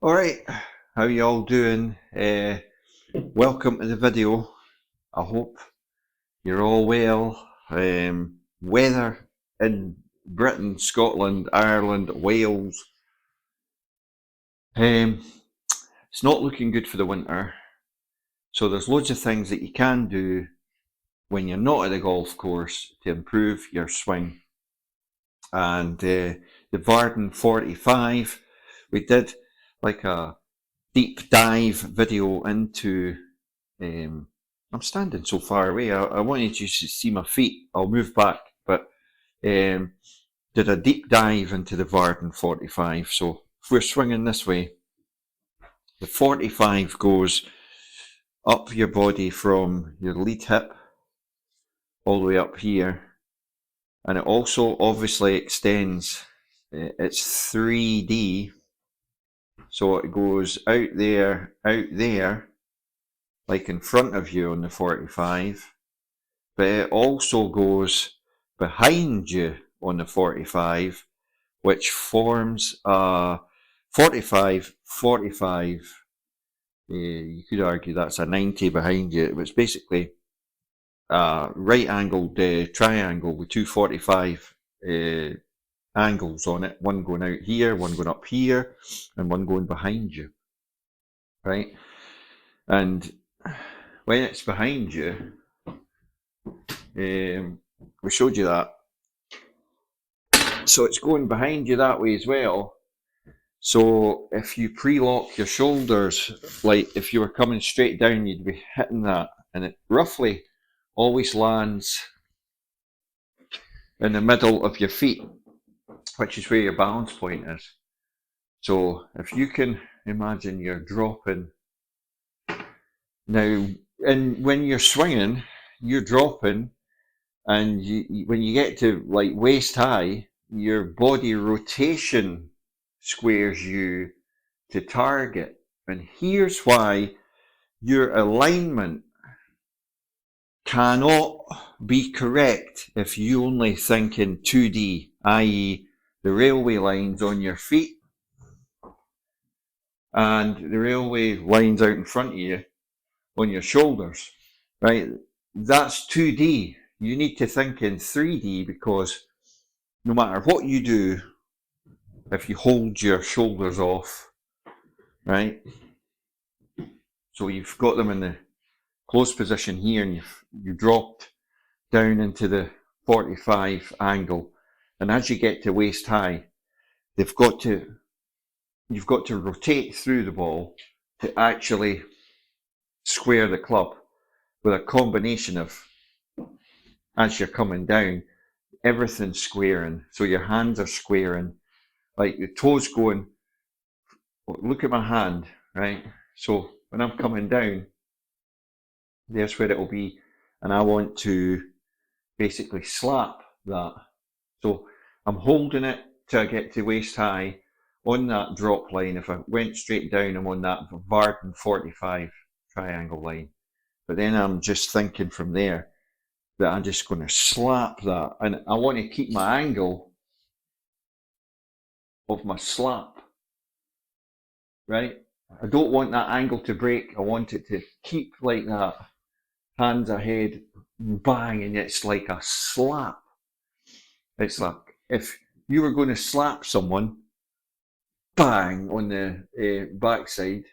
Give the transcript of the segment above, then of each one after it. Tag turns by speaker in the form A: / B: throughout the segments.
A: All right, how you all doing? Welcome to the video. I hope you're all well. Weather in Britain, Scotland, Ireland, Wales. It's not looking good for the winter. So there's loads of things that you can do when you're not at a golf course to improve your swing. And the Vardon 45, we did like a deep dive video into. I'm standing so far away. I wanted you to see my feet. I'll move back, but did a deep dive into the Vardon 45. So if we're swinging this way, the 45 goes up your body from your lead hip all the way up here, and it also obviously extends. It's 3D, so it goes out there, like in front of you on the 45, but it also goes behind you on the 45, which forms a 45, 45. You could argue that's a 90 behind you. It's basically a right angled triangle with two 45 angles on it, one going out here, one going up here, and one going behind you, right? And when it's behind you, we showed you that. So it's going behind you that way as well. So if you pre-lock your shoulders, like if you were coming straight down, you'd be hitting that, and it roughly always lands in the middle of your feet, which is where your balance point is. So if you can imagine you're dropping now, and when you're swinging, you're dropping, and when you get to like waist high, your body rotation squares you to target. And here's why your alignment cannot be correct if you only think in 2D, i.e. the railway lines on your feet and the railway lines out in front of you on your shoulders, right? That's 2D. You need to think in 3D, because no matter what you do, if you hold your shoulders off, right? So you've got them in the closed position here, and you dropped down into the 45 angle, and as you get to waist high, you've got to rotate through the ball to actually square the club, with a combination of, as you're coming down, everything's squaring. So your hands are squaring, like the toes going. Look at my hand, right? So when I'm coming down, there's where it will be, and I want to basically slap that. So I'm holding it till I get to waist high on that drop line. If I went straight down, I'm on that Vardon 45 triangle line. But then I'm just thinking from there that I'm just going to slap that, and I want to keep my angle of my slap, right? I don't want that angle to break. I want it to keep like that, hands ahead, bang, and it's like a slap. It's like if you were going to slap someone, bang, on the backside,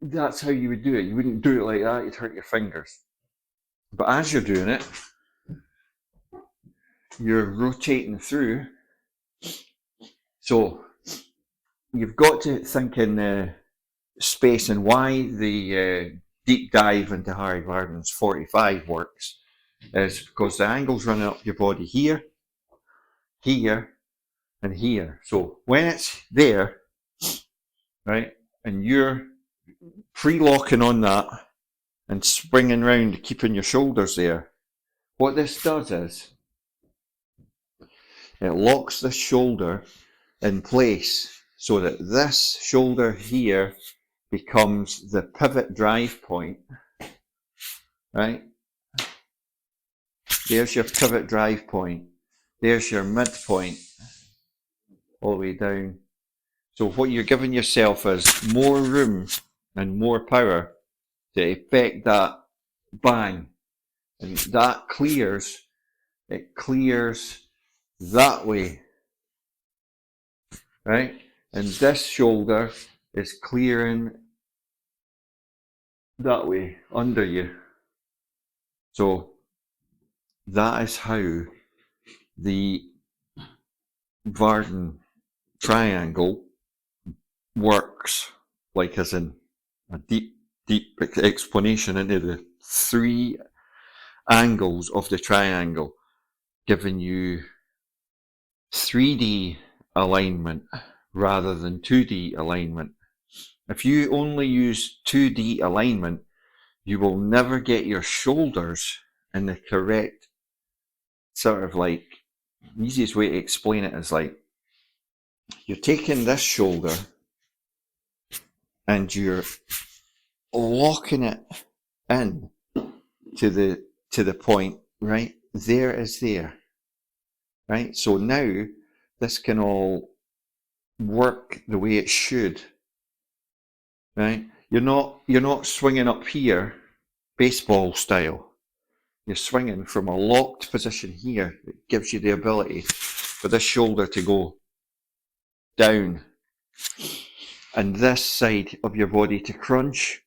A: that's how you would do it. You wouldn't do it like that, you'd hurt your fingers. But as you're doing it, you're rotating through. So you've got to think in space, and why the deep dive into Harry Vardon's 45 works is because the angle's running up your body here, here, and here. So when it's there, right, and you're pre-locking on that and springing round, keeping your shoulders there, what this does is it locks the shoulder in place so that this shoulder here becomes the pivot drive point, right? There's your pivot drive point. There's your midpoint all the way down. So what you're giving yourself is more room and more power to effect that bang. And that clears, it clears that way, right? And this shoulder is clearing that way under you. So that is how the Vardon triangle works, like as in a deep explanation into the three angles of the triangle, giving you 3D alignment rather than 2D alignment. If you only use 2D alignment, you will never get your shoulders in the correct sort of like, the easiest way to explain it is like, you're taking this shoulder and you're locking it in to the point, right? There is there, right? So now this can all work the way it should, right? You're not swinging up here baseball style. You're swinging from a locked position here. It gives you the ability for this shoulder to go down and this side of your body to crunch.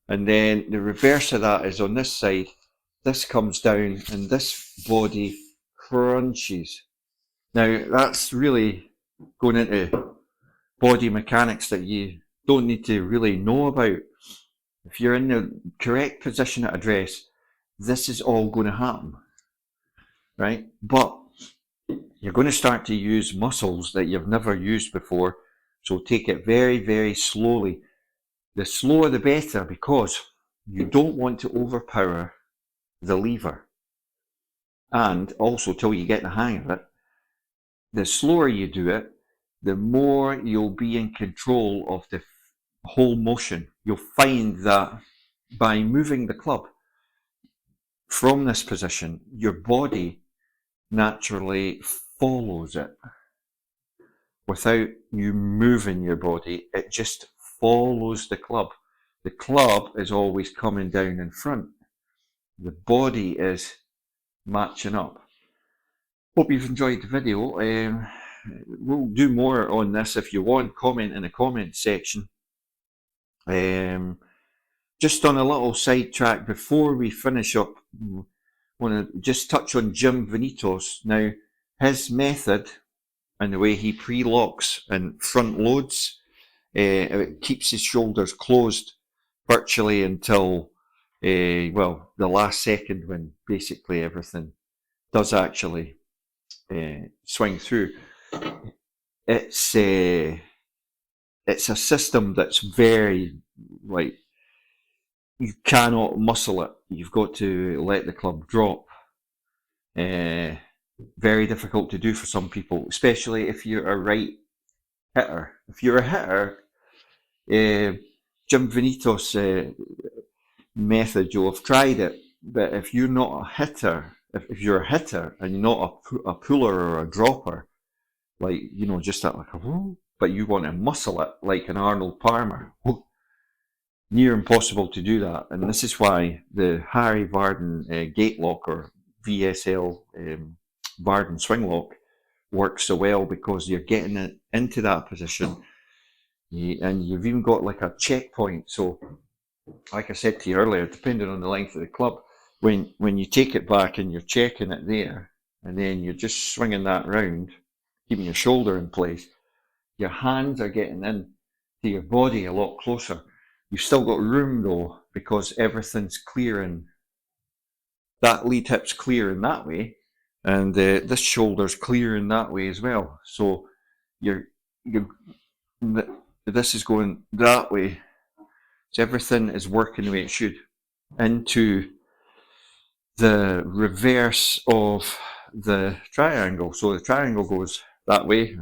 A: And then the reverse of that is on this side. This comes down and this body crunches. Now that's really going into body mechanics that you don't need to really know about. If you're in the correct position at a dress, this is all going to happen, right? But you're going to start to use muscles that you've never used before. So take it very, very slowly. The slower the better, because you don't want to overpower the lever. And also, till you get the hang of it, the slower you do it, the more you'll be in control of the whole motion. You'll find that by moving the club from this position, your body naturally follows it. Without you moving your body, it just follows the club. The club is always coming down in front. The body is matching up. Hope you've enjoyed the video. We'll do more on this if you want. Comment in the comment section. Just on a little sidetrack before we finish up, I want to just touch on Jim Vanitos. Now, his method and the way he pre-locks and front loads, it keeps his shoulders closed virtually until, the last second, when basically everything does actually swing through. It's a system that's very, like, you cannot muscle it. You've got to let the club drop. Very difficult to do for some people, especially if you're a right hitter. If you're a hitter, Jim Vanitos' method, you'll have tried it. But if you're not a hitter, if you're a hitter and you're not a puller or a dropper, like, just that, like, but you want to muscle it like an Arnold Palmer, near impossible to do that. And this is why the Harry Vardon gate lock, or VSL Vardon swing lock, works so well, because you're getting it into that position, and you've even got like a checkpoint. So, like I said to you earlier, depending on the length of the club, when you take it back and you're checking it there, and then you're just swinging that round, keeping your shoulder in place, your hands are getting in to your body a lot closer. You've still got room though, because everything's clearing. That lead hip's clearing that way, and this shoulder's clearing that way as well. So this is going that way. So everything is working the way it should, into the reverse of the triangle. So the triangle goes that way,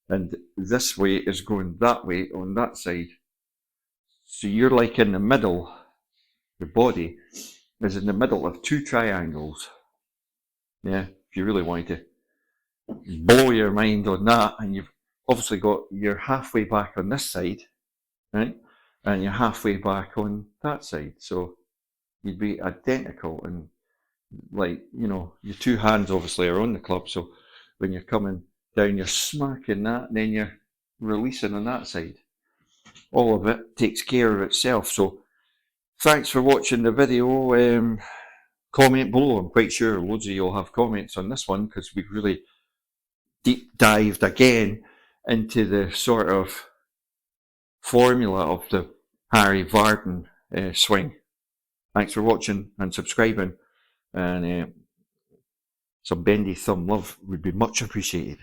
A: and this way is going that way on that side. So you're like in the middle. Your body is in the middle of two triangles. Yeah, if you really want to blow your mind on that, and obviously got, you're halfway back on this side, right? And you're halfway back on that side. So you'd be identical. And like, you know, your two hands obviously are on the club. So when you're coming down, you're smarking that, and then you're releasing on that side. All of it takes care of itself. So thanks for watching the video. Comment below. I'm quite sure loads of you will have comments on this one, because we've really deep dived again into the sort of formula of the Harry Vardon swing. Thanks for watching and subscribing, and some bendy thumb love would be much appreciated.